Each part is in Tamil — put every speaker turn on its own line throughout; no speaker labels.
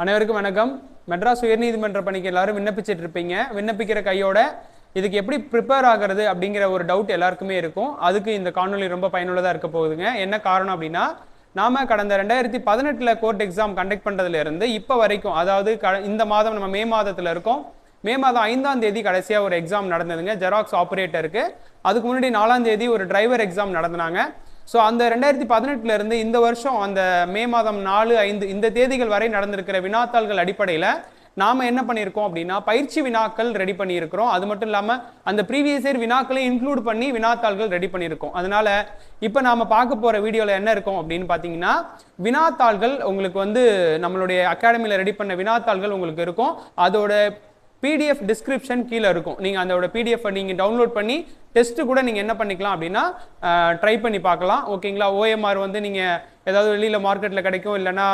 அனைவருக்கும் வணக்கம். மெட்ராஸ் உயர்நீதிமன்ற பணிக்கு எல்லாரும் விண்ணப்பிச்சிட்டு இருப்பீங்க. விண்ணப்பிக்கிற கையோட இதுக்கு எப்படி ப்ரிப்பேர் ஆகிறது அப்படிங்கிற ஒரு டவுட் எல்லாருக்குமே இருக்கும். அதுக்கு இந்த காணொலி ரொம்ப பயனுள்ளதாக இருக்க போகுதுங்க. என்ன காரணம் அப்படின்னா, நாம கடந்த 2018 கோர்ட் எக்ஸாம் கண்டக்ட் பண்ணுறதுல இருந்து இப்போ வரைக்கும், அதாவது இந்த மாதம் நம்ம மே மாதத்தில் இருக்கோம். மே மாதம் 5ஆம் தேதி கடைசியாக ஒரு எக்ஸாம் நடந்ததுங்க, ஜெராக்ஸ் ஆப்ரேட்டருக்கு. அதுக்கு முன்னாடி 4ஆம் தேதி ஒரு டிரைவர் எக்ஸாம் நடந்தாங்க. ஸோ அந்த 2018 இருந்து இந்த வருஷம் அந்த மே மாதம் 4, 5 இந்த தேதிகள் வரை நடந்திருக்கிற வினாத்தாள்கள் அடிப்படையில் நாம் என்ன பண்ணியிருக்கோம் அப்படின்னா, பயிற்சி வினாக்கள் ரெடி பண்ணியிருக்கிறோம். அது மட்டும் இல்லாமல் அந்த ப்ரீவியஸ் இயர் வினாக்களை இன்க்ளூட் பண்ணி வினாத்தாள்கள் ரெடி பண்ணியிருக்கோம். அதனால இப்போ நாம் பார்க்க போகிற வீடியோவில் என்ன இருக்கும் அப்படின்னு பார்த்தீங்கன்னா, வினாத்தாள்கள் உங்களுக்கு நம்மளுடைய அகாடமியில் ரெடி பண்ண வினாத்தாள்கள் உங்களுக்கு இருக்கும். அதோட PDF டிஸ்கிரிப்ஷன் கீழே இருக்கும். நீங்கள் அதோட PDF நீங்கள் டவுன்லோட் பண்ணி டெஸ்ட்டு கூட நீங்கள் என்ன பண்ணிக்கலாம் அப்படின்னா ட்ரை பண்ணி பார்க்கலாம். ஓகேங்களா? OMR நீங்கள் ஏதாவது வெளியில் மார்க்கெட்டில் கிடைக்கும், இல்லைனா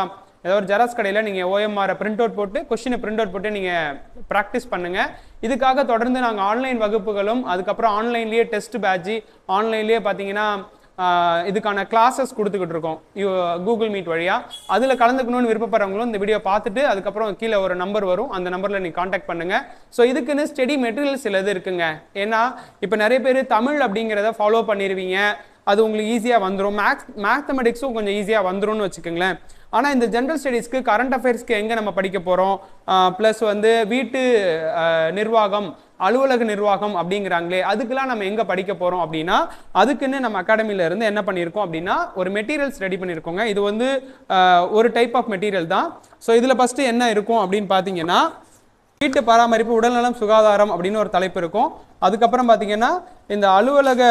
ஏதாவது ஒரு ஜெராக்ஸ் கடையில் நீங்கள் OMR பிரிண்ட் அவுட் போட்டு கொஸ்டினை பிரிண்ட் அவுட் போட்டு நீங்கள் ப்ராக்டிஸ் பண்ணுங்கள். இதுக்காக தொடர்ந்து நாங்கள் ஆன்லைன் வகுப்புகளும், அதுக்கப்புறம் ஆன்லைன்லேயே டெஸ்ட் பேட்ச், ஆன்லைன்லேயே பார்த்தீங்கன்னா இதுக்கான கிளாஸஸ் கொடுத்துக்கிட்டு இருக்கோம் கூகுள் மீட் வழியாக. அதில் கலந்துக்கணும்னு விருப்பப்படுறவங்களும் இந்த வீடியோ பார்த்துட்டு அதுக்கப்புறம் கீழே ஒரு நம்பர் வரும், அந்த நம்பரில் நீங்கள் காண்டாக்ட் பண்ணுங்கள். ஸோ இதுக்குன்னு ஸ்டடி மெட்டீரியல்ஸ் சிலது இருக்குங்க. ஏன்னா இப்போ நிறைய பேர் தமிழ் அப்படிங்கிறத ஃபாலோ பண்ணிடுவீங்க, அது உங்களுக்கு ஈஸியாக வந்துடும். மேத்தமெட்டிக்ஸும் கொஞ்சம் ஈஸியாக வந்துடும்னு வச்சுக்கோங்களேன். ஆனால் இந்த ஜென்ரல் ஸ்டடீஸ்க்கு, கரண்ட் அஃபேர்ஸ்க்கு எங்கே நம்ம படிக்க போகிறோம், ப்ளஸ் வீட்டு நிர்வாகம், அலுவலக நிர்வாகம் அப்படிங்கிறாங்களே, அதுக்கெல்லாம் நம்ம எங்கே படிக்க போகிறோம் அப்படின்னா, அதுக்குன்னு நம்ம அகாடமியில் இருந்து என்ன பண்ணியிருக்கோம் அப்படின்னா ஒரு மெட்டீரியல்ஸ் ரெடி பண்ணியிருக்கோங்க. இது ஒரு டைப் ஆஃப் மெட்டீரியல் தான். ஸோ இதில் ஃபஸ்ட்டு என்ன இருக்கும் அப்படின்னு பார்த்தீங்கன்னா, வீட்டு பராமரிப்பு, உடல்நலம், சுகாதாரம் அப்படின்னு ஒரு தலைப்பு இருக்கும். அதுக்கப்புறம் பார்த்தீங்கன்னா இந்த அலுவலக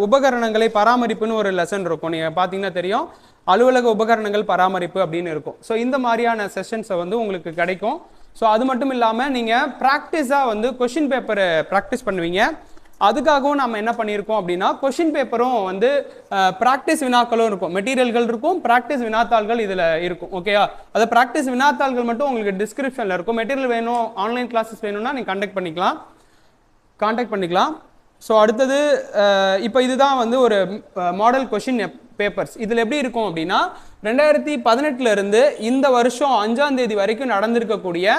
உபகரணங்களை பராமரிப்புன்னு ஒரு லெசன் இருக்கும். நீங்கள் பார்த்தீங்கன்னா தெரியும், அலுவலக உபகரணங்கள் பராமரிப்பு அப்படின்னு இருக்கும். ஸோ இந்த மாதிரியான செஷன்ஸை உங்களுக்கு கிடைக்கும். ஸோ அது மட்டும் இல்லாமல் நீங்கள் ப்ராக்டிஸாக கொஷின் பேப்பரை ப்ராக்டிஸ் பண்ணுவீங்க. அதுக்காகவும் நம்ம என்ன பண்ணியிருக்கோம் அப்படின்னா, கொஷின் பேப்பரும் ப்ராக்டிஸ் வினாக்களும் இருக்கும், மெட்டீரியல்கள் இருக்கும், ப்ராக்டிஸ் வினாத்தாள்கள் இதில் இருக்கும். ஓகேயா? அதை ப்ராக்டிஸ் வினாத்தாள்கள் மட்டும் உங்களுக்கு டிஸ்கிரிப்ஷனில் இருக்கும். மெட்டீரியல் வேணும், ஆன்லைன் கிளாஸஸ் வேணும்னா நீங்கள் காண்டாக்ட் பண்ணிக்கலாம். ஸோ அடுத்தது இப்போ இதுதான் ஒரு மாடல் கொஷின் பேப்பர்ஸ். இதில் எப்படி இருக்கும் அப்படின்னா, 2018 இருந்து இந்த வருஷம் 5ஆம் தேதி வரைக்கும் நடந்திருக்கக்கூடிய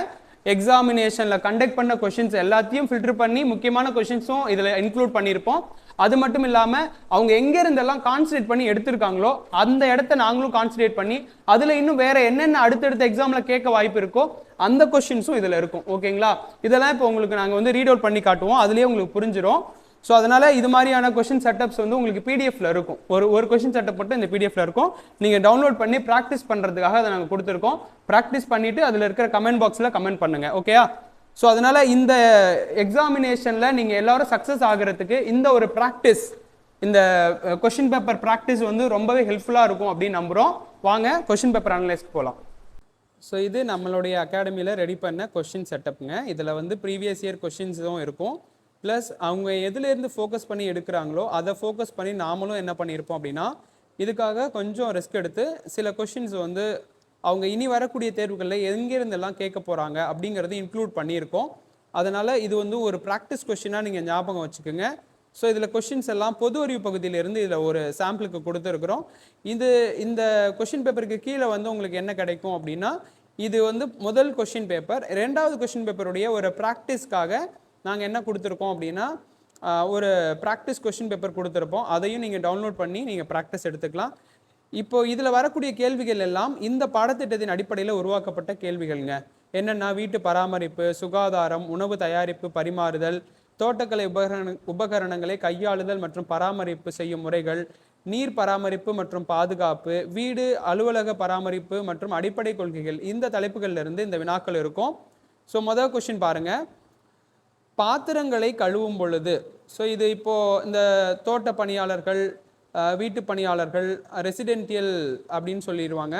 எக்ஸாமினேஷனில் கண்டக்ட் பண்ண கொஷின்ஸ் எல்லாத்தையும் ஃபில்டர் பண்ணி முக்கியமான கொஷின்ஸும் இதில் இன்க்ளூட் பண்ணியிருப்போம். அது மட்டும் இல்லாமல் அவங்க எங்கேருந்தெல்லாம் கான்சன்ட்ரேட் பண்ணி எடுத்திருக்காங்களோ அந்த இடத்த நாங்களும் கான்சன்ட்ரேட் பண்ணி அதில் இன்னும் வேற என்னென்ன அடுத்தடுத்த எக்ஸாமில் கேட்க வாய்ப்பு இருக்கோ அந்த கொஷின்ஸும் இதில் இருக்கும். ஓகேங்களா? இதெல்லாம் இப்போ உங்களுக்கு நாங்கள் ரீட் அவுட் பண்ணி காட்டுவோம், அதுலேயே உங்களுக்கு புரிஞ்சிடும். ஸோ அதனால் இது மாதிரியான கொஷின் செட்டப்ஸ் உங்களுக்கு பிடிஎஃப்ல இருக்கும். ஒரு கொஷின் செட்டப் மட்டும் இந்த பிடிஎஃப்ல இருக்கும். நீங்கள் டவுன்லோட் பண்ணி ப்ராக்டிஸ் பண்ணுறதுக்காக அதை நாங்கள் கொடுத்துருக்கோம். ப்ராக்டிஸ் பண்ணிவிட்டு அதில் இருக்கிற கமெண்ட் பாக்ஸில் கமெண்ட் பண்ணுங்கள். ஓகேயா? ஸோ அதனால் இந்த எக்ஸாமினேஷனில் நீங்கள் எல்லாரும் சக்ஸஸ் ஆகிறதுக்கு இந்த ஒரு ப்ராக்டிஸ், இந்த கொஷின் பேப்பர் ப்ராக்டிஸ் ரொம்பவே ஹெல்ப்ஃபுல்லாக இருக்கும் அப்படின்னு நம்புகிறோம். வாங்க கொஷின் பேப்பர் அனலைஸ்க்கு போகலாம். ஸோ இது நம்மளுடைய அகாடமியில் ரெடி பண்ண கொஷின் செட்டப்புங்க. இதில் ப்ரீவியஸ் இயர் கொஷின்ஸும் இருக்கும். ப்ளஸ் அவங்க எதுலேருந்து ஃபோக்கஸ் பண்ணி எடுக்கிறாங்களோ அதை ஃபோக்கஸ் பண்ணி நாமளும் என்ன பண்ணியிருப்போம் அப்படின்னா, இதுக்காக கொஞ்சம் ரிஸ்க் எடுத்து சில கொஷின்ஸ் அவங்க இனி வரக்கூடிய தேர்வுகளில் எங்கேருந்தெல்லாம் கேட்க போகிறாங்க அப்படிங்கிறது இன்க்ளூட் பண்ணியிருக்கோம். அதனால் இது ஒரு ப்ராக்டிஸ் கொஷினாக நீங்கள் ஞாபகம் வச்சுக்கோங்க. ஸோ இதில் கொஷின்ஸ் எல்லாம் பொது அறிவு பகுதியிலேருந்து இதில் ஒரு சாம்பிளுக்கு கொடுத்துருக்குறோம். இந்த கொஷின் பேப்பருக்கு கீழே உங்களுக்கு என்ன கிடைக்கும் அப்படின்னா, இது முதல் கொஷின் பேப்பர். 2வது கொஷின் பேப்பருடைய ஒரு ப்ராக்டிஸ்க்காக நாங்கள் என்ன கொடுத்துருக்கோம் அப்படின்னா, ஒரு ப்ராக்டிஸ் கொஷின் பேப்பர் கொடுத்துருப்போம். அதையும் நீங்கள் டவுன்லோட் பண்ணி நீங்கள் ப்ராக்டிஸ் எடுத்துக்கலாம். இப்போ இதில் வரக்கூடிய கேள்விகள் எல்லாம் இந்த பாடத்திட்டத்தின் அடிப்படையில் உருவாக்கப்பட்ட கேள்விகள்ங்க. என்னென்னா, வீட்டு பராமரிப்பு, சுகாதாரம், உணவு தயாரிப்பு, பரிமாறுதல், தோட்டக்கலை உபகரணங்களை கையாளுதல் மற்றும் பராமரிப்பு செய்யும் முறைகள், நீர் பராமரிப்பு மற்றும் பாதுகாப்பு, வீடு அலுவலக பராமரிப்பு மற்றும் அடிப்படை கொள்கைகள், இந்த தலைப்புகள்லேருந்து இந்த வினாக்கள் இருக்கும். ஸோ முதல் கொஷின் பாருங்கள், பாத்திரங்களை கழுவும் பொழுது. ஸோ இது இப்போது இந்த தோட்ட பணியாளர்கள், வீட்டு பணியாளர்கள், ரெசிடென்டியல் அப்படின்னு சொல்லிடுவாங்க,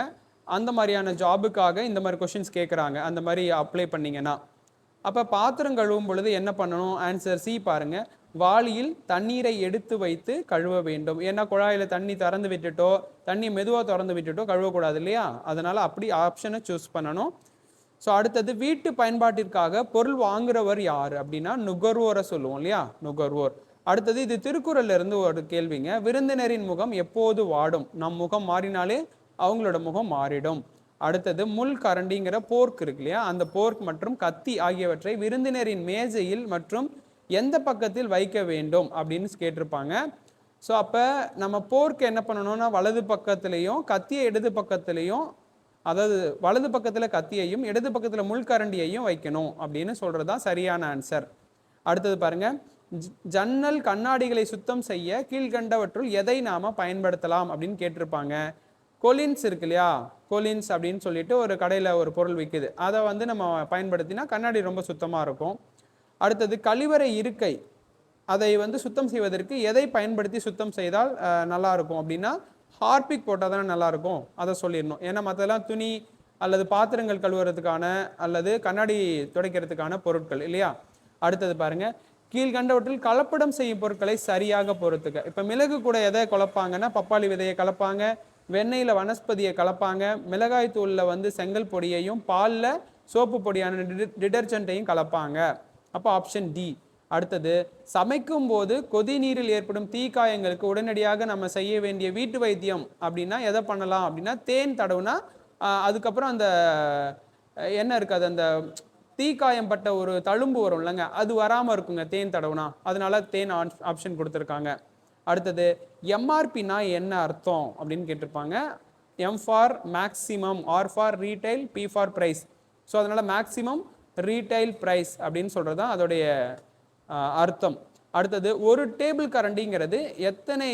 அந்த மாதிரியான ஜாபுக்காக இந்த மாதிரி கொஷின்ஸ் கேட்குறாங்க. அந்த மாதிரி அப்ளை பண்ணிங்கன்னா, அப்போ பாத்திரம் கழுவும் பொழுது என்ன பண்ணணும்? ஆன்சர் சி பாருங்கள், வாளியில் தண்ணீரை எடுத்து வைத்து கழுவ வேண்டும். ஏன்னா குழாயில் தண்ணி திறந்து விட்டுட்டோ, தண்ணி மெதுவாக திறந்து விட்டுட்டோ கழுவக்கூடாது இல்லையா? அதனால் அப்படி ஆப்ஷனை சூஸ் பண்ணணும். ஸோ அடுத்தது, வீட்டு பயன்பாட்டிற்காக பொருள் வாங்குறவர் யார் அப்படின்னா நுகர்வோரை சொல்லுவோம் இல்லையா? நுகர்வோர். அடுத்தது, இது திருக்குறள்ல இருந்து ஒரு கேள்விங்க. விருந்தினரின் முகம் எப்போது வாடும்? நம் முகம் மாறினாலே அவங்களோட முகம் மாறிடும். அடுத்தது முள் கரண்டிங்கிற போர்க் இருக்கு இல்லையா, அந்த போர்க் மற்றும் கத்தி ஆகியவற்றை விருந்தினரின் மேஜையில் மற்றும் எந்த பக்கத்தில் வைக்க வேண்டும் அப்படின்னு கேட்டிருப்பாங்க. ஸோ அப்போ நம்ம போர்க்கு என்ன பண்ணணும்னா வலது பக்கத்துலேயும் கத்தியை இடது பக்கத்துலேயும், அதாவது வலது பக்கத்தில் கத்தியையும் இடது பக்கத்தில் முள்கரண்டியையும் வைக்கணும் அப்படின்னு சொல்கிறது தான் சரியான ஆன்சர். அடுத்தது பாருங்க, ஜன்னல் கண்ணாடிகளை சுத்தம் செய்ய கீழ்கண்டவற்றுள் எதை நாம் பயன்படுத்தலாம் அப்படின்னு கேட்டிருப்பாங்க. கொலின்ஸ் இருக்கு இல்லையா, கொலின்ஸ் அப்படின்னு சொல்லிட்டு ஒரு கடையில் ஒரு பொருள் விற்குது, அதை வந்து நம்ம பயன்படுத்தினா கண்ணாடி ரொம்ப சுத்தமாக இருக்கும். அடுத்தது கழிவறை இருக்கை, அதை வந்து சுத்தம் செய்வதற்கு எதை பயன்படுத்தி சுத்தம் செய்தால் நல்லா இருக்கும் அப்படின்னா ஹார்பிக் போட்டால் தானே நல்லாயிருக்கும், அதை சொல்லிடணும். ஏன்னா மற்றெல்லாம் துணி அல்லது பாத்திரங்கள் கழுவுறதுக்கான அல்லது கண்ணாடி துடைக்கிறதுக்கான பொருட்கள் இல்லையா. அடுத்தது பாருங்க, கீழ்கண்டவற்றில் கலப்படம் செய்யும் பொருட்களை சரியாக பொறுத்துக்க. இப்போ மிளகு கூட எதை கலப்பாங்கன்னா பப்பாளி விதையை கலப்பாங்க, வெண்ணெயில் வனஸ்பதியை கலப்பாங்க, மிளகாய் தூளில் வந்து செங்கல் பொடியையும் பாலில் சோப்பு பொடியான டிடர்ஜென்ட்டையும் கலப்பாங்க. அப்போ ஆப்ஷன் டி. அடுத்தது, சமைக்கும் போது கொதி நீரில் ஏற்படும் தீக்காயங்களுக்கு உடனடியாக நம்ம செய்ய வேண்டிய வீட்டு வைத்தியம் அப்படின்னா எதை பண்ணலாம் அப்படின்னா தேன் தடவுனா அதுக்கப்புறம் அந்த என்ன இருக்காது, அந்த தீக்காயம் பட்ட ஒரு தழும்பு வரும் இல்லைங்க, அது வராமல் இருக்குங்க தேன் தடவுனா, அதனால தேன் ஆப்ஷன் கொடுத்துருக்காங்க. அடுத்தது, எம்ஆர்பினா என்ன அர்த்தம் அப்படின்னு கேட்டிருப்பாங்க. M for maximum, R for retail, P for price. So அதனால மேக்ஸிமம் ரீட்டைல் ப்ரைஸ் அப்படின்னு சொல்கிறது தான் அதோடைய அர்த்தம். அடுத்தது, ஒரு டேபிள் கரண்டிங்கிறது எத்தனை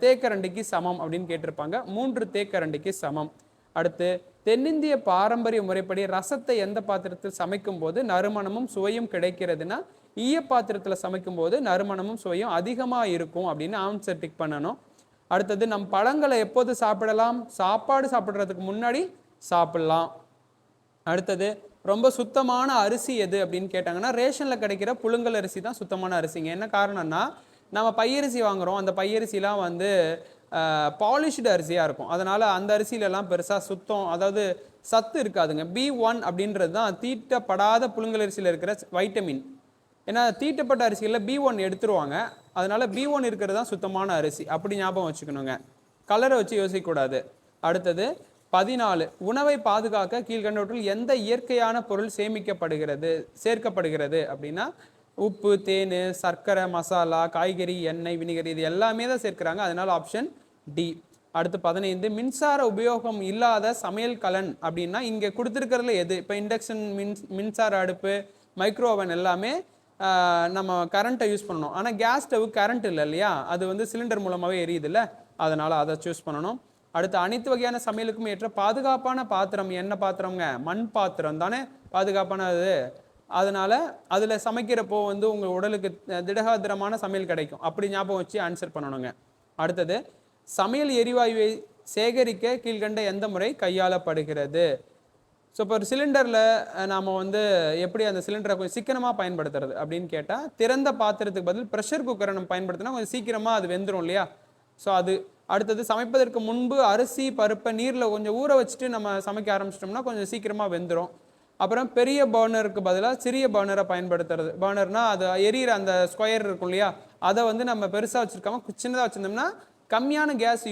தேக்கரண்டிக்கு சமம் அப்படின்னு கேட்டிருப்பாங்க. 3 தேக்கரண்டிக்கு சமம். அடுத்து, தென்னிந்திய பாரம்பரிய முறைப்படி ரசத்தை எந்த பாத்திரத்தில் சமைக்கும் போது நறுமணமும் சுவையும் கிடைக்கிறதுனா ஈய பாத்திரத்தில் சமைக்கும் போது நறுமணமும் சுவையும் அதிகமாக இருக்கும் அப்படின்னு ஆன்சர் டிக் பண்ணணும். அடுத்தது, நம் பழங்களை எப்போது சாப்பிடலாம்? சாப்பாடு சாப்பிட்றதுக்கு முன்னாடி சாப்பிடலாம். அடுத்தது, ரொம்ப சுத்தமான அரிசி எது அப்படின்னு கேட்டாங்கன்னா ரேஷனில் கிடைக்கிற புழுங்கல் அரிசி தான் சுத்தமான அரிசிங்க. என்ன காரணம்னா நம்ம பையரிசி வாங்குகிறோம், அந்த பையரிசிலாம் வந்து பாலிஷ்டு அரிசியாக இருக்கும், அதனால் அந்த அரிசியிலலாம் பெருசாக சுத்தம், அதாவது சத்து இருக்காதுங்க. B1 அப்படின்றது தான் தீட்டப்படாத புழுங்கல் அரிசியில் இருக்கிற வைட்டமின். ஏன்னா தீட்டப்பட்ட அரிசிகளில் B1 எடுத்துருவாங்க, அதனால் B1 இருக்கிறது தான் சுத்தமான அரிசி, அப்படி ஞாபகம் வச்சுக்கணுங்க, கலரை வச்சு யோசிக்கக்கூடாது. அடுத்தது 14, உணவை பாதுகாக்க கீழ்கண்டவற்றில் எந்த இயற்கையான பொருள் சேர்க்கப்படுகிறது அப்படின்னா உப்பு, தேன், சர்க்கரை, மசாலா, காய்கறி, எண்ணெய், வினிகர், இது எல்லாமே தான் சேர்க்கிறாங்க, அதனால ஆப்ஷன் டி. அடுத்து 15, மின்சார உபயோகம் இல்லாத சமையல் கலன் அப்படின்னா இங்கே கொடுத்துருக்கிறதுல எது? இப்போ இண்டக்ஷன் மின்சார அடுப்பு, மைக்ரோ ஓவன் எல்லாமே நம்ம கரண்ட்டை யூஸ் பண்ணணும். ஆனால் கேஸ் ஸ்டவ் கரண்ட் இல்லை இல்லையா, அது வந்து சிலிண்டர் மூலமாகவே எரியுது இல்லை, அதனால் அதை சூஸ் பண்ணணும். அடுத்து, அனைத்து வகையான சமையலுக்கும் ஏற்ற பாதுகாப்பான பாத்திரம் என்ன பாத்திரம்ங்க? மண் பாத்திரம் தானே பாதுகாப்பானது, அதனால அதில் சமைக்கிறப்போ வந்து உங்கள் உடலுக்கு திடகாத்திரமான சமையல் கிடைக்கும், அப்படி ஞாபகம் வச்சு ஆன்சர் பண்ணணுங்க. அடுத்தது, சமையல் எரிவாயுவை சேகரிக்க கீழ்கண்ட எந்த முறை கையாளப்படுகிறது? ஸோ இப்போ ஒரு சிலிண்டரில் நாம் வந்து எப்படி அந்த சிலிண்டரை கொஞ்சம் சீக்கிரமாக பயன்படுத்துறது அப்படின்னு கேட்டால், திறந்த பாத்திரத்துக்கு பதில் ப்ரெஷர் குக்கரை நம்ம பயன்படுத்தினா கொஞ்சம் சீக்கிரமாக அது வெந்துடும் இல்லையா, ஸோ அது. அடுத்தது, சமைப்பதற்கு முன்பு அரிசி பருப்பை நீரில் கொஞ்சம் ஊற வச்சுட்டு நம்ம சமைக்க ஆரம்பிச்சிட்டோம்னா கொஞ்சம் சீக்கிரமாக வெந்துடும். அப்புறம் பெரிய பர்னருக்கு பதிலாக சிறிய பர்னரை பயன்படுத்துறது. பர்னர்னா அது எரியிற அந்த ஸ்கொயர் இருக்கும் இல்லையா, அதை வந்து நம்ம பெருசாக வச்சுருக்காம சின்னதாக வச்சுருந்தோம்னா கம்மியான கேஸ்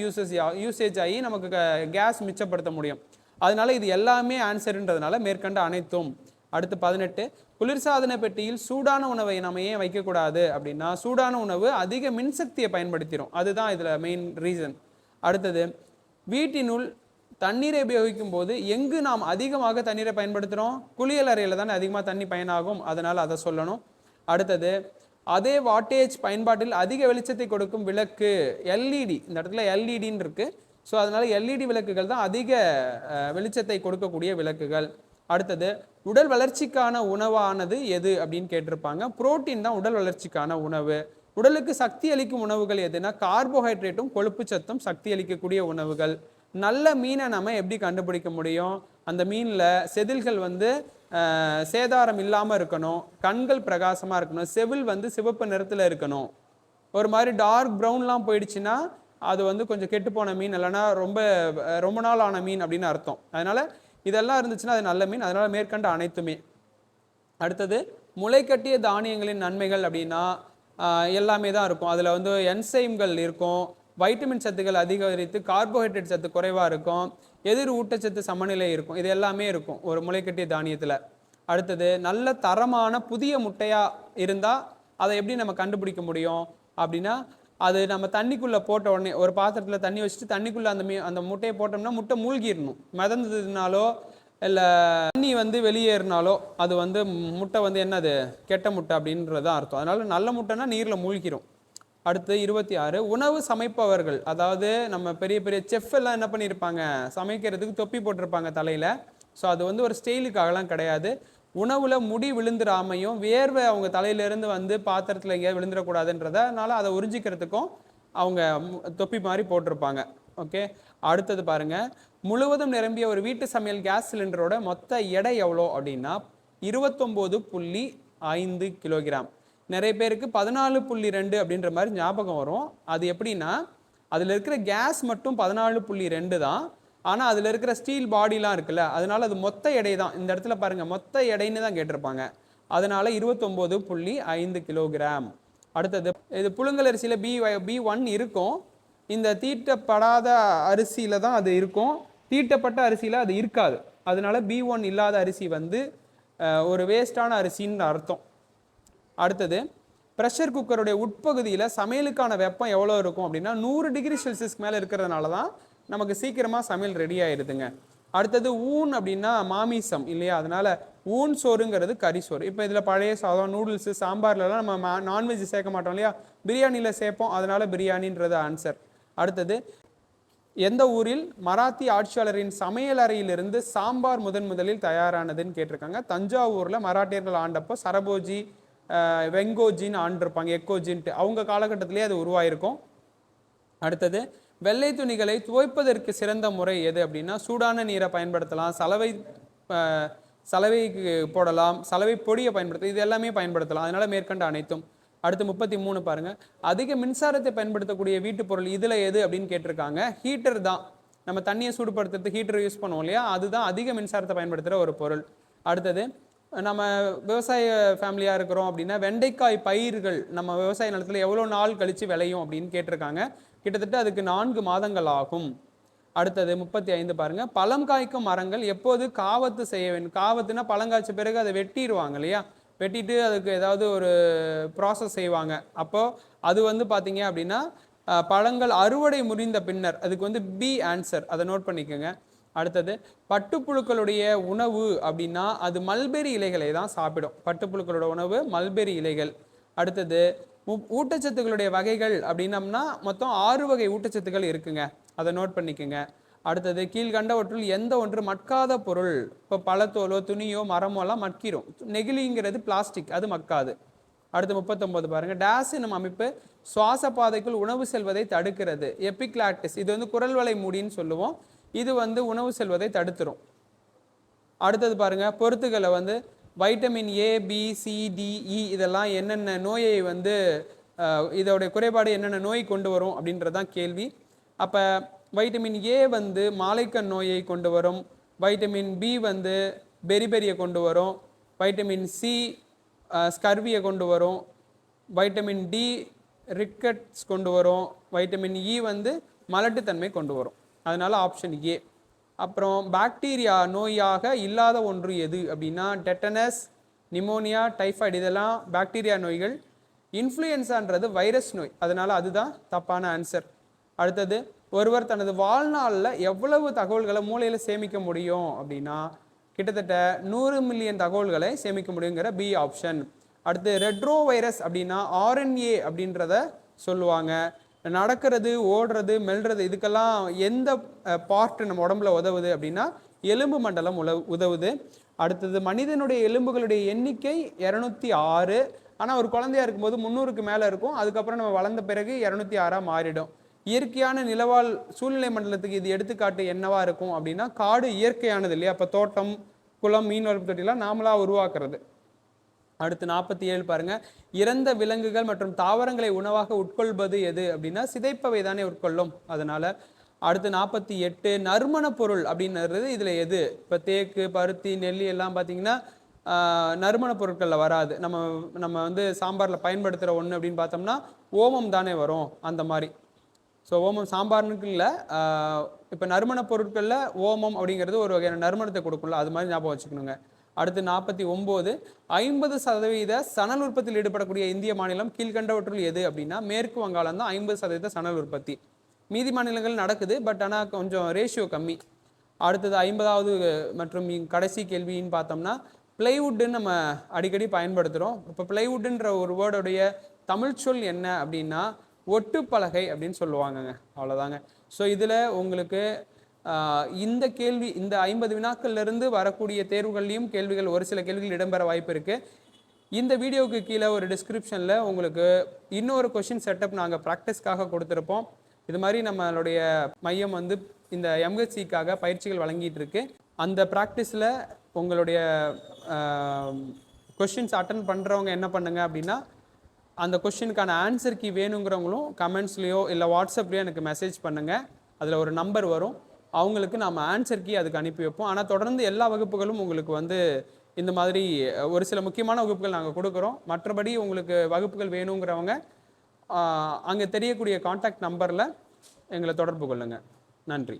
யூசேஜ் ஆகி நமக்கு கேஸ் மிச்சப்படுத்த முடியும். அதனால இது எல்லாமே ஆன்சருன்றதுனால மேற்கண்ட அனைத்தும். அடுத்து 18, குளிர்சாதன பெட்டியில் சூடான உணவை நம்ம ஏன் வைக்கக்கூடாது அப்படின்னா சூடான உணவு அதிக மின்சக்தியை பயன்படுத்திடும், அதுதான் இதில் மெயின் ரீசன். அடுத்தது, வீட்டினுள் தண்ணீரை உபயோகிக்கும் போது எங்கு நாம் அதிகமாக தண்ணீரை பயன்படுத்துகிறோம்? குளியல் அறையில் தானே அதிகமாக தண்ணி பயனாகும், அதனால் அதை சொல்லணும். அடுத்தது, அதே வாட்டேஜ் பயன்பாட்டில் அதிக வெளிச்சத்தை கொடுக்கும் விளக்கு எல்இடி, இந்த இடத்துல எல்இடின்னு இருக்குது, ஸோ அதனால் எல்இடி விளக்குகள் தான் அதிக வெளிச்சத்தை கொடுக்கக்கூடிய விளக்குகள். அடுத்தது, உடல் வளர்ச்சிக்கான உணவானது எது அப்படின்னு கேட்டிருப்பாங்க. புரோட்டீன் தான் உடல் வளர்ச்சிக்கான உணவு. உடலுக்கு சக்தி அளிக்கும் உணவுகள் எதுனா கார்போஹைட்ரேட்டும் கொழுப்பு சத்தும் சக்தி அளிக்கக்கூடிய உணவுகள். நல்ல மீனை நம்ம எப்படி கண்டுபிடிக்க முடியும்? அந்த மீனில் செதில்கள் வந்து சேதாரம் இல்லாமல் இருக்கணும், கண்கள் பிரகாசமாக இருக்கணும், செவில் வந்து சிவப்பு நிறத்தில் இருக்கணும். ஒரு மாதிரி டார்க் ப்ரௌன்லாம் போயிடுச்சுன்னா அது வந்து கொஞ்சம் கெட்டுப்போன மீன், இல்லைன்னா ரொம்ப நாள் ஆன மீன் அப்படின்னு அர்த்தம். அதனால் இதெல்லாம் இருந்துச்சுன்னா அது நல்ல மீன், அதனால் மேற்கண்ட அனைத்துமே. அடுத்தது, முளைக்கட்டிய தானியங்களின் நன்மைகள் அப்படின்னா எல்லாமே தான் இருக்கும். அதில் வந்து என்சைம்கள் இருக்கும், வைட்டமின் சத்துக்கள் அதிகரித்து கார்போஹைட்ரேட் சத்து குறைவாக இருக்கும், எதிர் ஊட்டச்சத்து சமநிலை இருக்கும். இது எல்லாமே இருக்கும் ஒரு முளைக்கட்டிய தானியத்தில். அடுத்தது நல்ல தரமான புதிய முட்டையாக இருந்தால் அதை எப்படி நம்ம கண்டுபிடிக்க முடியும் அப்படின்னா, அது நம்ம தண்ணிக்குள்ளே போட்ட உடனே ஒரு பாத்திரத்தில் தண்ணி வச்சுட்டு தண்ணிக்குள்ளே அந்த முட்டையை போட்டோம்னா முட்டை மூழ்கிடணும். மிதந்ததுனாலோ இல்லை தண்ணி வந்து வெளியேறினாலோ அது வந்து முட்டை வந்து என்னது கெட்ட முட்டை அப்படின்றது அர்த்தம். அதனால நல்ல முட்டைனா நீரில் மூழ்கிடும். அடுத்து 26, உணவு சமைப்பவர்கள், அதாவது நம்ம பெரிய பெரிய செஃப் எல்லாம் என்ன பண்ணியிருப்பாங்க, சமைக்கிறதுக்கு தொப்பி போட்டிருப்பாங்க தலையில். ஸோ அது வந்து ஒரு ஸ்டைலுக்காகலாம் கிடையாது. உணவில் முடி விழுந்துடாமையும் வேர்வை அவங்க தலையிலேருந்து வந்து பாத்திரத்தில் எங்கேயாவது விழுந்துடக்கூடாதுன்றதுனால அதை உறிஞ்சிக்கிறதுக்கும் அவங்க தொப்பி மாதிரி போட்டிருப்பாங்க. ஓகே, அடுத்தது பாருங்க, முழுவதும் நிரம்பிய ஒரு வீட்டு சமையல் கேஸ் சிலிண்டரோட மொத்த எடை எவ்வளோ அப்படின்னா 29.5 கிலோகிராம். நிறைய பேருக்கு 14.2 அப்படின்ற மாதிரி ஞாபகம் வரும். அது எப்படின்னா, அதில் இருக்கிற கேஸ் மட்டும் 14.2 தான். ஆனால் அதில் இருக்கிற ஸ்டீல் பாடிலாம் இருக்குல்ல, அதனால அது மொத்த எடை தான். இந்த இடத்துல பாருங்கள், மொத்த எடைன்னு தான் கேட்டிருப்பாங்க. அதனால 29.5 கிலோகிராம். அடுத்தது, இது புழுங்கல் அரிசியில் B1 இருக்கும். இந்த தீட்டப்படாத அரிசியில் தான் அது இருக்கும். தீட்டப்பட்ட அரிசியில் அது இருக்காது. அதனால B1 இல்லாத அரிசி வந்து ஒரு வேஸ்டான அரிசின்னு அர்த்தம். அடுத்தது, ப்ரெஷர் குக்கருடைய உட்பகுதியில் சமையலுக்கான வெப்பம் எவ்வளோ இருக்கும் அப்படின்னா 100 டிகிரி செல்சியஸ்க்கு மேலே இருக்கிறதுனால தான் நமக்கு சீக்கிரமாக சமையல் ரெடி ஆயிடுதுங்க. அடுத்தது, ஊன் அப்படின்னா மாமிசம் இல்லையா, அதனால ஊன் சோறுங்கிறது கறி சோறு. இப்போ இதில் பழைய சாதம், நூடுல்ஸு, சாம்பார்லலாம் நம்ம நான்வெஜ் சேர்க்க மாட்டோம் இல்லையா, பிரியாணியில் சேர்ப்போம். அதனால பிரியாணின்றது ஆன்சர். அடுத்தது, எந்த ஊரில் மராத்தி ஆட்சியாளரின் சமையல் அறையிலிருந்து சாம்பார் முதலில் தயாரானதுன்னு கேட்டிருக்காங்க. தஞ்சாவூரில் மராட்டியர்கள் ஆண்டப்போ சரபோஜி வெங்கோஜின்னு ஆண்டிருப்பாங்க, எக்கோஜின்ட்டு. அவங்க காலகட்டத்திலே அது உருவாயிருக்கும். அடுத்தது, வெள்ளை துணிகளை துவைப்பதற்கு சிறந்த முறை எது அப்படின்னா சூடான நீரை பயன்படுத்தலாம், சலவைக்கு போடலாம், சலவை பொடியை பயன்படுத்தலாம், இது எல்லாமே பயன்படுத்தலாம். அதனால மேற்கண்ட அனைத்தும். அடுத்து 33 பாருங்க, அதிக மின்சாரத்தை பயன்படுத்தக்கூடிய வீட்டு பொருள் இதில் எது அப்படின்னு கேட்டிருக்காங்க. ஹீட்டர் தான். நம்ம தண்ணியை சூடுபடுத்துறதுக்கு ஹீட்டர் யூஸ் பண்ணுவோம் இல்லையா, அதுதான் அதிக மின்சாரத்தை பயன்படுத்துகிற ஒரு பொருள். அடுத்தது, நம்ம விவசாய ஃபேமிலியாக இருக்கிறோம் அப்படின்னா வெண்டைக்காய் பயிர்கள் நம்ம விவசாய நிலத்தில் எவ்வளோ நாள் கழித்து விளையும் அப்படின்னு கேட்டிருக்காங்க. கிட்டத்தட்ட அதுக்கு 4 மாதங்கள் ஆகும். அடுத்தது 35 பாருங்க, பழம் காய்க்கும் மரங்கள் எப்போது காவத்து செய்ய வேண்டும். காவத்துனா பழங்காய்ச்ச பிறகு அதை வெட்டிடுவாங்க இல்லையா, வெட்டிட்டு அதுக்கு ஏதாவது ஒரு ப்ராசஸ் செய்வாங்க. அப்போது அது வந்து பார்த்தீங்க அப்படின்னா பழங்கள் அறுவடை முடிந்த பின்னர். அதுக்கு வந்து பி ஆன்சர், அதை நோட் பண்ணிக்கோங்க. அடுத்தது, பட்டுப்புழுக்களுடைய உணவு அப்படின்னா அது மல்பெரி இலைகளை தான் சாப்பிடும். பட்டுப்புழுக்களோட உணவு மல்பெரி இலைகள். அடுத்தது, ஊட்டச்சத்துக்களுடைய வகைகள் அப்படின்னம்னா மொத்தம் 6 வகை ஊட்டச்சத்துக்கள் இருக்குங்க, அதை நோட் பண்ணிக்கோங்க. அடுத்தது, கீழ்கண்டவற்றுள் எந்த ஒன்று மட்காத பொருள். இப்போ பழத்தோலோ துணியோ மரமோ எல்லாம் மட்கிரும். நெகிழிங்கிறது பிளாஸ்டிக், அது மக்காது. அடுத்து 39 பாருங்க, டேஸ் என்னும் அமைப்பு சுவாச பாதைக்குள் உணவு செல்வதை தடுக்கிறது. எபிக்லாக்டிஸ், இது வந்து குரல் வளை மூடின்னு சொல்லுவோம். இது வந்து உணவு செல்வதை தடுத்துரும். அடுத்தது பாருங்க, பொருத்துக்களை வந்து vitamin A, B, C, D, E இதெல்லாம் என்னென்ன நோயை வந்து இதோடைய குறைபாடு என்னென்ன நோய் கொண்டு வரும் அப்படின்றதான் கேள்வி. அப்போ வைட்டமின் A வந்து மாலைக்கண் நோயை கொண்டு வரும். வைட்டமின் B வந்து பெரிபெரியை கொண்டு வரும். வைட்டமின் C ஸ்கர்வியை கொண்டு வரும். வைட்டமின் D ரிக்கட்ஸ் கொண்டு வரும். வைட்டமின் E வந்து மலட்டுத்தன்மை கொண்டு வரும். அதனால ஆப்ஷன் A. அப்புறம் பாக்டீரியா நோயாக இல்லாத ஒன்று எது அப்படின்னா டெட்டனஸ், நிமோனியா, டைஃபாய்டு இதெல்லாம் பாக்டீரியா நோய்கள். இன்ஃப்ளூயன்ஸான்றது வைரஸ் நோய், அதனால அதுதான் தப்பான ஆன்சர். அடுத்தது, ஒருவர் தனது வாழ்நாளில் எவ்வளவு தகவல்களை மூளையில் சேமிக்க முடியும் அப்படின்னா கிட்டத்தட்ட 100 மில்லியன் தகவல்களை சேமிக்க முடியுங்கிற பி ஆப்ஷன். அடுத்து, ரெட்ரோ வைரஸ் அப்படின்னா RNA அப்படின்றத சொல்லுவாங்க. நடக்கிறது, ஓடுறது, மெல்றது இதுக்கெல்லாம் எந்த பார்ட் நம்ம உடம்புல உதவுது அப்படின்னா எலும்பு மண்டலம் உதவுது. அடுத்தது, மனிதனுடைய எலும்புகளுடைய எண்ணிக்கை 206. ஆனால் ஒரு குழந்தையா இருக்கும்போது 300க்கு மேலே இருக்கும். அதுக்கப்புறம் நம்ம வளர்ந்த பிறகு 206 மாறிடும். இயற்கையான நிலவாழ் சூழ்நிலை மண்டலத்துக்கு இது எடுத்துக்காட்டு என்னவா இருக்கும் அப்படின்னா காடு இயற்கையானது இல்லையா, அப்போ தோட்டம், குளம், மீன் வளர்ப்பு தொட்டிலாம் நாமளாக உருவாக்குறது. அடுத்து 47 பாருங்க, இறந்த விலங்குகள் மற்றும் தாவரங்களை உணவாக உட்கொள்வது எது அப்படின்னா சிதைப்பவை தானே உட்கொள்ளும், அதனால. அடுத்து 48, நறுமண பொருள் அப்படின்றது இதில் எது. இப்போ தேக்கு, பருத்தி, நெல்லி எல்லாம் பார்த்தீங்கன்னா நறுமண பொருட்களில் வராது. நம்ம வந்து சாம்பாரில் பயன்படுத்துகிற ஒன்று அப்படின்னு பார்த்தோம்னா ஓமம் தானே வரும், அந்த மாதிரி. ஸோ ஓமம் சாம்பார்னுக்கு இல்லை, இப்போ நறுமணப் பொருட்களில் ஓமம் அப்படிங்கிறது ஒரு வகையான நறுமணத்தை கொடுக்கும்ல, அது மாதிரி ஞாபகம் வச்சுக்கணுங்க. அடுத்து 49, 50% சணல் உற்பத்தியில் ஈடுபடக்கூடிய இந்திய மாநிலம் கீழ்கண்டவற்றுள் எது அப்படின்னா மேற்கு வங்காளம் தான் 50% சணல் உற்பத்தி. மீதி மாநிலங்கள் நடக்குது, பட் ஆனால் கொஞ்சம் ரேஷியோ கம்மி. அடுத்தது 50வது மற்றும் கடைசி கேள்வின்னு பார்த்தோம்னா பிளைவுட்டுன்னு நம்ம அடிக்கடி பயன்படுத்துகிறோம். இப்போ பிளைவுட்டுன்ற ஒரு வேர்டுடைய தமிழ் சொல் என்ன அப்படின்னா ஒட்டுப்பலகை அப்படின்னு சொல்லுவாங்கங்க. அவ்வளோதாங்க. ஸோ இதில் உங்களுக்கு இந்த கேள்வி இந்த 50 வினாக்கள்லேருந்து வரக்கூடிய தேர்வுகள்லையும் கேள்விகள் ஒரு சில கேள்விகள் இடம்பெற வாய்ப்பு இருக்குது. இந்த வீடியோவுக்கு கீழே ஒரு டிஸ்கிரிப்ஷனில் உங்களுக்கு இன்னொரு கொஷின் செட்டப் நாங்கள் ப்ராக்டிஸ்க்காக கொடுத்துருப்போம். இது மாதிரி நம்மளுடைய மையம் வந்து இந்த எம்ஹெச்சிக்காக பயிற்சிகள் வழங்கிட்டு இருக்கு. அந்த ப்ராக்டிஸில் உங்களுடைய கொஷின்ஸ் அட்டன் பண்ணுறவங்க என்ன பண்ணுங்க அப்படின்னா அந்த கொஷினுக்கான ஆன்சர் கீ வேணுங்கிறவங்களும் கமெண்ட்ஸ்லேயோ இல்லை வாட்ஸ்அப்லேயோ எனக்கு மெசேஜ் பண்ணுங்கள். அதில் ஒரு நம்பர் வரும், அவங்களுக்கு நம்ம ஆன்சர் கீ அதுக்கு அனுப்பி வைப்போம். ஆனால் தொடர்ந்து எல்லா வகுப்புகளும் உங்களுக்கு வந்து இந்த மாதிரி ஒரு சில முக்கியமான வகுப்புகள் நாங்கள் கொடுக்குறோம். மற்றபடி உங்களுக்கு வகுப்புகள் வேணுங்கிறவங்க அங்கே தெரியக்கூடிய காண்டாக்ட் நம்பரில் எங்களை தொடர்பு கொள்ளுங்கள். நன்றி.